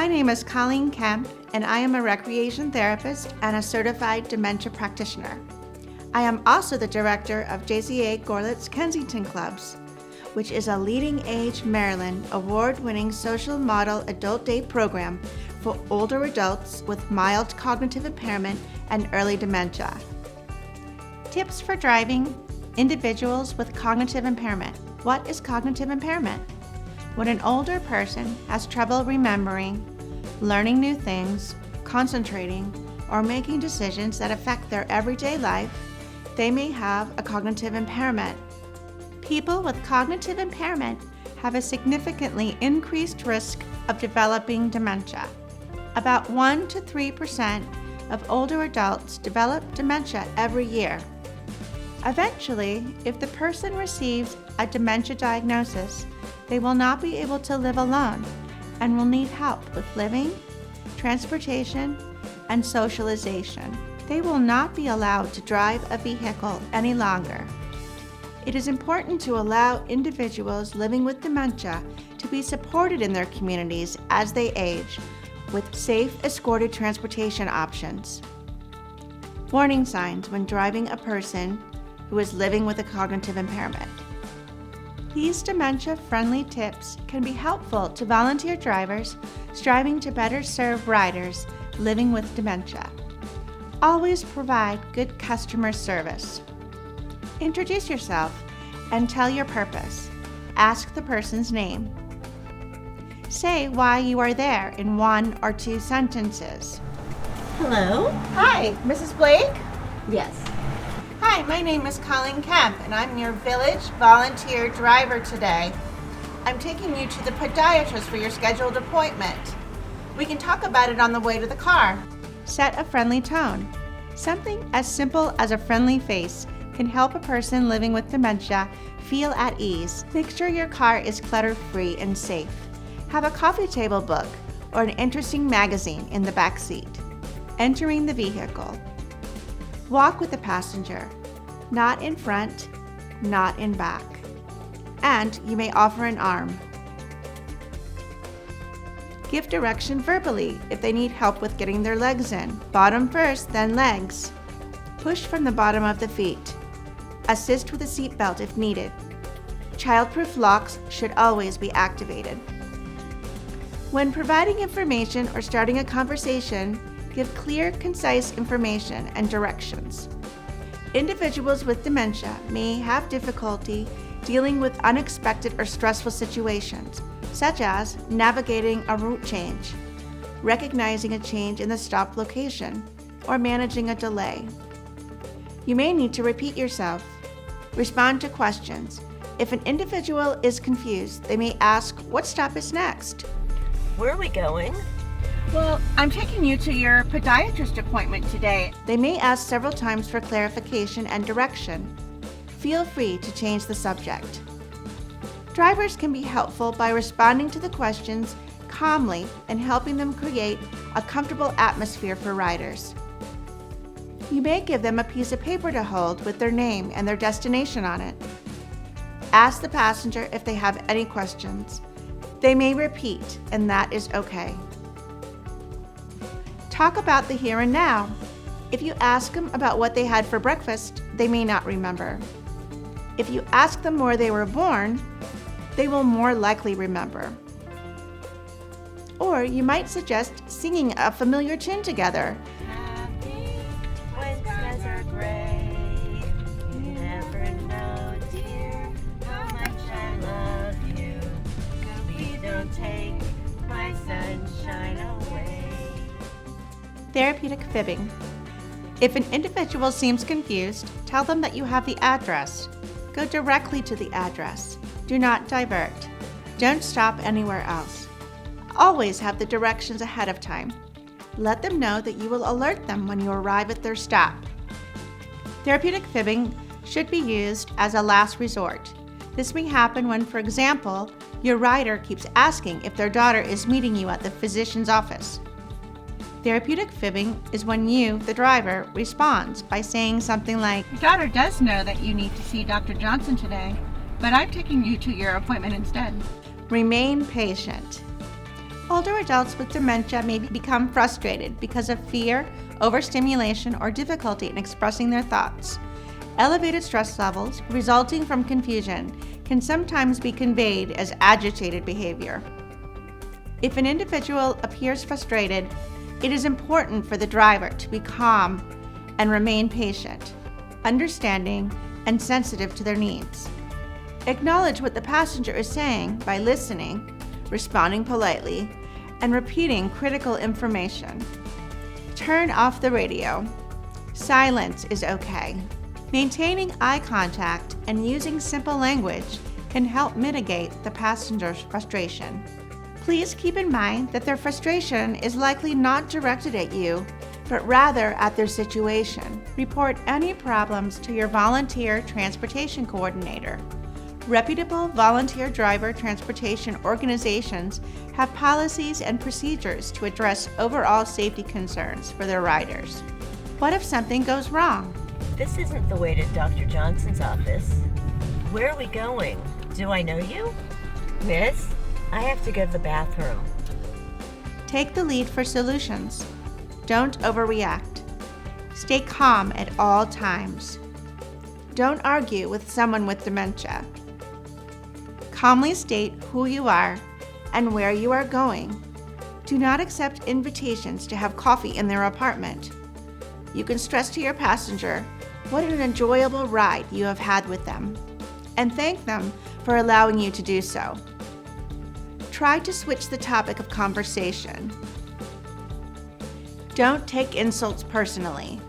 name is Colleen Kemp, and I am a recreation therapist and a certified dementia practitioner. I am also the director of JCA Gorlitt's Kensington Clubs, which is a leading age Maryland award-winning social model adult day program for older adults with mild cognitive impairment and early dementia. Tips for driving individuals with cognitive impairment. What is cognitive impairment? When an older person has trouble remembering, learning new things, concentrating, or making decisions that affect their everyday life, they may have a cognitive impairment. People with cognitive impairment have a significantly increased risk of developing dementia. About 1 to 3% of older adults develop dementia every year. Eventually, if the person receives a dementia diagnosis, they will not be able to live alone and will need help with living, transportation, and socialization. They will not be allowed to drive a vehicle any longer. It is important to allow individuals living with dementia to be supported in their communities as they age with safe, escorted transportation options. Warning signs when driving a person who is living with a cognitive impairment. These dementia-friendly tips can be helpful to volunteer drivers striving to better serve riders living with dementia. Always provide good customer service. Introduce yourself and tell your purpose. Ask the person's name. Say why you are there in 1 or 2 sentences. Hello? Hi, Mrs. Blake? Yes. Hi, my name is Colleen Kemp, and I'm your village volunteer driver today. I'm taking you to the podiatrist for your scheduled appointment. We can talk about it on the way to the car. Set a friendly tone. Something as simple as a friendly face can help a person living with dementia feel at ease. Make sure your car is clutter-free and safe. Have a coffee table book or an interesting magazine in the back seat. Entering the vehicle. Walk with the passenger, not in front, not in back. And you may offer an arm. Give direction verbally if they need help with getting their legs in. Bottom first, then legs. Push from the bottom of the feet. Assist with a seatbelt if needed. Childproof locks should always be activated. When providing information or starting a conversation, give clear, concise information and directions. Individuals with dementia may have difficulty dealing with unexpected or stressful situations, such as navigating a route change, recognizing a change in the stop location, or managing a delay. You may need to repeat yourself. Respond to questions. If an individual is confused, they may ask, "What stop is next?" Where are we going? Well, I'm taking you to your podiatrist appointment today. They may ask several times for clarification and direction. Feel free to change the subject. Drivers can be helpful by responding to the questions calmly and helping them create a comfortable atmosphere for riders. You may give them a piece of paper to hold with their name and their destination on it. Ask the passenger if they have any questions. They may repeat, and that is okay. Talk about the here and now. If you ask them about what they had for breakfast, they may not remember. If you ask them where they were born, they will more likely remember. Or you might suggest singing a familiar tune together. Happy when skies are gray. You never know, dear, how much I love you. Please don't take my sunshine away. Therapeutic fibbing. If an individual seems confused, tell them that you have the address. Go directly to the address. Do not divert. Don't stop anywhere else. Always have the directions ahead of time. Let them know that you will alert them when you arrive at their stop. Therapeutic fibbing should be used as a last resort. This may happen when, for example, your rider keeps asking if their daughter is meeting you at the physician's office. Therapeutic fibbing is when you, the driver, responds by saying something like, "Your daughter does know that you need to see Dr. Johnson today, but I'm taking you to your appointment instead." Remain patient. Older adults with dementia may become frustrated because of fear, overstimulation, or difficulty in expressing their thoughts. Elevated stress levels resulting from confusion can sometimes be conveyed as agitated behavior. If an individual appears frustrated, it is important for the driver to be calm and remain patient, understanding, and sensitive to their needs. Acknowledge what the passenger is saying by listening, responding politely, and repeating critical information. Turn off the radio. Silence is okay. Maintaining eye contact and using simple language can help mitigate the passenger's frustration. Please keep in mind that their frustration is likely not directed at you, but rather at their situation. Report any problems to your volunteer transportation coordinator. Reputable volunteer driver transportation organizations have policies and procedures to address overall safety concerns for their riders. What if something goes wrong? This isn't the way to Dr. Johnson's office. Where are we going? Do I know you? Miss, I have to go to the bathroom. Take the lead for solutions. Don't overreact. Stay calm at all times. Don't argue with someone with dementia. Calmly state who you are and where you are going. Do not accept invitations to have coffee in their apartment. You can stress to your passenger what an enjoyable ride you have had with them, and thank them for allowing you to do so. Try to switch the topic of conversation. Don't take insults personally,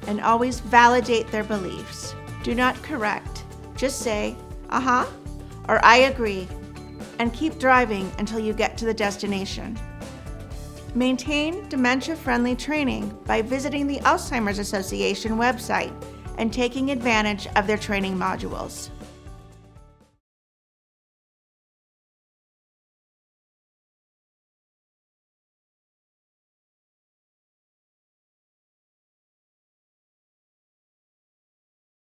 and always validate their beliefs. Do not correct. Just say, "Uh-huh," or "I agree," and keep driving until you get to the destination. Maintain dementia-friendly training by visiting the Alzheimer's Association website and taking advantage of their training modules.